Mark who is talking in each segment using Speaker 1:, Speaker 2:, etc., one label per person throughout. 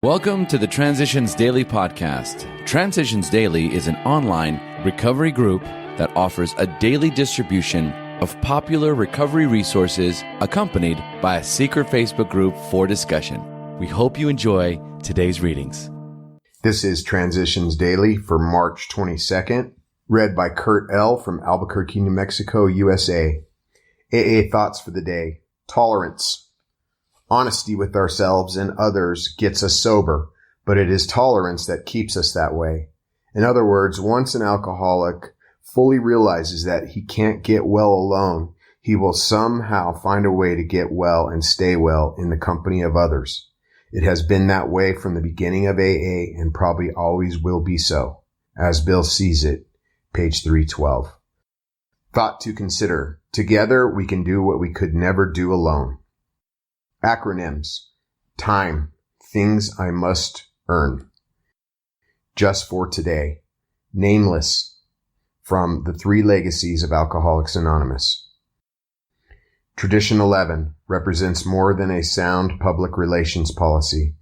Speaker 1: Welcome to the Transitions Daily podcast. Transitions Daily is an online recovery group that offers a daily distribution of popular recovery resources accompanied by a secret Facebook group for discussion. We hope you enjoy today's readings.
Speaker 2: This is Transitions Daily for March 22nd, read by Kurt L. from Albuquerque, New Mexico, USA. AA thoughts for the day. Tolerance. Honesty with ourselves and others gets us sober, but it is tolerance that keeps us that way. In other words, once an alcoholic fully realizes that he can't get well alone, he will somehow find a way to get well and stay well in the company of others. It has been that way from the beginning of AA and probably always will be so. As Bill sees it, page 312. Thought to consider. Together we can do what we could never do alone. Acronyms. Time. Things I must earn. Just for today. Nameless. From The Three Legacies of Alcoholics Anonymous. Tradition 11 represents more than a sound public relations policy.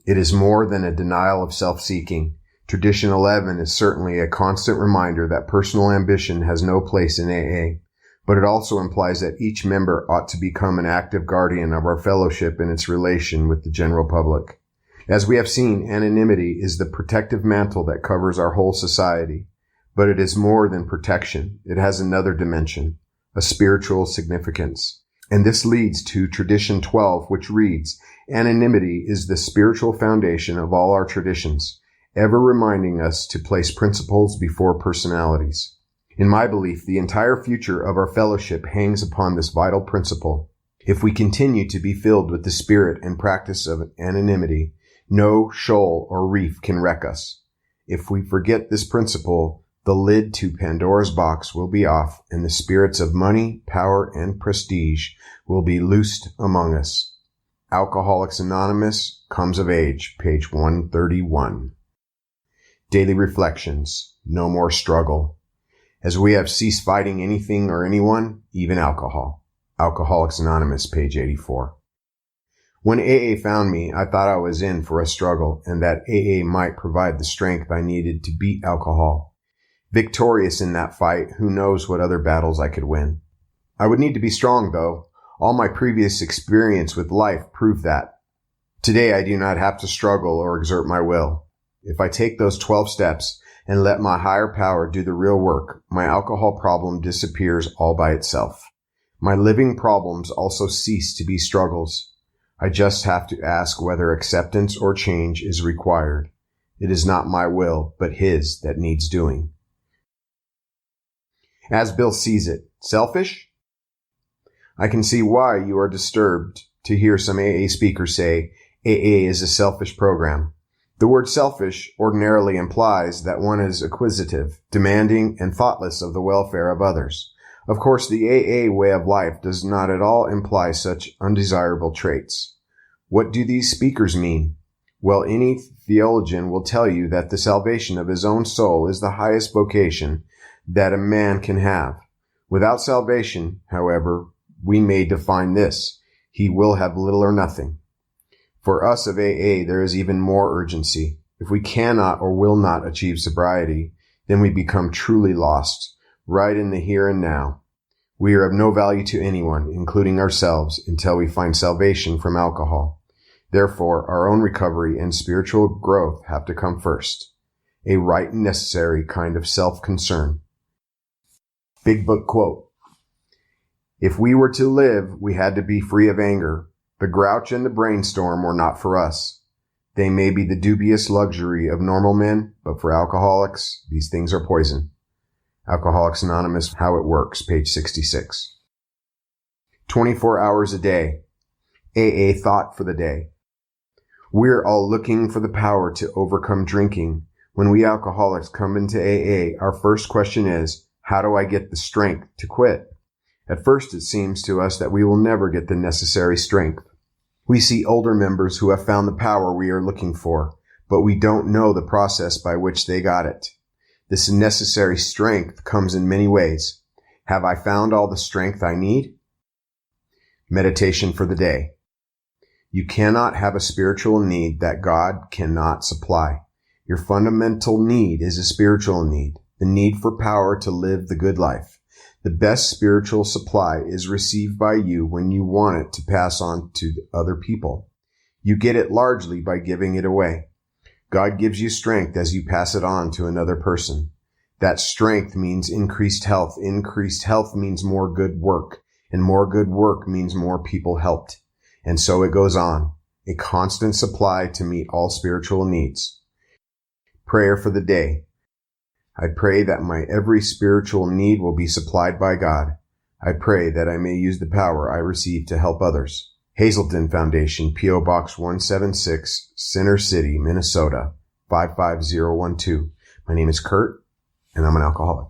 Speaker 2: It is more than a denial of self-seeking. Tradition 11 is certainly a constant reminder that personal ambition has no place in AA. But it also implies that each member ought to become an active guardian of our fellowship in its relation with the general public. As we have seen, anonymity is the protective mantle that covers our whole society. But it is more than protection. It has another dimension, a spiritual significance. And this leads to Tradition 12, which reads, anonymity is the spiritual foundation of all our traditions, ever reminding us to place principles before personalities. In my belief, the entire future of our fellowship hangs upon this vital principle. If we continue to be filled with the spirit and practice of anonymity, no shoal or reef can wreck us. If we forget this principle, the lid to Pandora's box will be off, and the spirits of money, power, and prestige will be loosed among us. Alcoholics Anonymous comes of age, page 131. Daily Reflections. No more struggle. As we have ceased fighting anything or anyone, even alcohol. Alcoholics Anonymous, page 84. When AA found me, I thought I was in for a struggle and that AA might provide the strength I needed to beat alcohol. Victorious in that fight, who knows what other battles I could win. I would need to be strong, though. All my previous experience with life proved that. Today I do not have to struggle or exert my will. If I take those 12 steps and let my higher power do the real work, my alcohol problem disappears all by itself. My living problems also cease to be struggles. I just have to ask whether acceptance or change is required. It is not my will, but His that needs doing. As Bill sees it, selfish? I can see why you are disturbed to hear some AA speakers say AA is a selfish program. The word selfish ordinarily implies that one is acquisitive, demanding, and thoughtless of the welfare of others. Of course, the AA way of life does not at all imply such undesirable traits. What do these speakers mean? Well, any theologian will tell you that the salvation of his own soul is the highest vocation that a man can have. Without salvation, however, we may define this: he will have little or nothing. For us of AA, there is even more urgency. If we cannot or will not achieve sobriety, then we become truly lost, right in the here and now. We are of no value to anyone, including ourselves, until we find salvation from alcohol. Therefore, our own recovery and spiritual growth have to come first. A right and necessary kind of self-concern. Big Book quote. If we were to live, we had to be free of anger. The grouch and the brainstorm were not for us. They may be the dubious luxury of normal men, but for alcoholics, these things are poison. Alcoholics Anonymous, How It Works, page 66. 24 hours a day. AA thought for the day. We're all looking for the power to overcome drinking. When we alcoholics come into AA, our first question is, how do I get the strength to quit? At first, it seems to us that we will never get the necessary strength. We see older members who have found the power we are looking for, but we don't know the process by which they got it. This necessary strength comes in many ways. Have I found all the strength I need? Meditation for the day. You cannot have a spiritual need that God cannot supply. Your fundamental need is a spiritual need, the need for power to live the good life. The best spiritual supply is received by you when you want it to pass on to other people. You get it largely by giving it away. God gives you strength as you pass it on to another person. That strength means increased health. Increased health means more good work, and more good work means more people helped. And so it goes on, a constant supply to meet all spiritual needs. Prayer for the day. I pray that my every spiritual need will be supplied by God. I pray that I may use the power I receive to help others. Hazelton Foundation, P.O. Box 176, Center City, Minnesota, 55012. My name is Kurt, and I'm an alcoholic.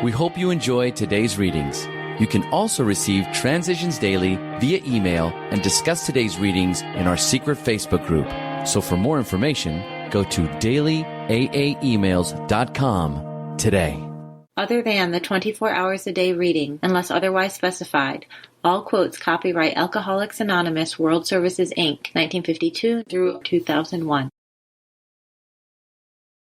Speaker 1: We hope you enjoyed today's readings. You can also receive Transitions Daily via email and discuss today's readings in our secret Facebook group. So for more information, go to dailyaaemails.com today.
Speaker 3: Other than the 24 hours a day reading, unless otherwise specified, all quotes copyright Alcoholics Anonymous World Services, Inc., 1952 through 2001.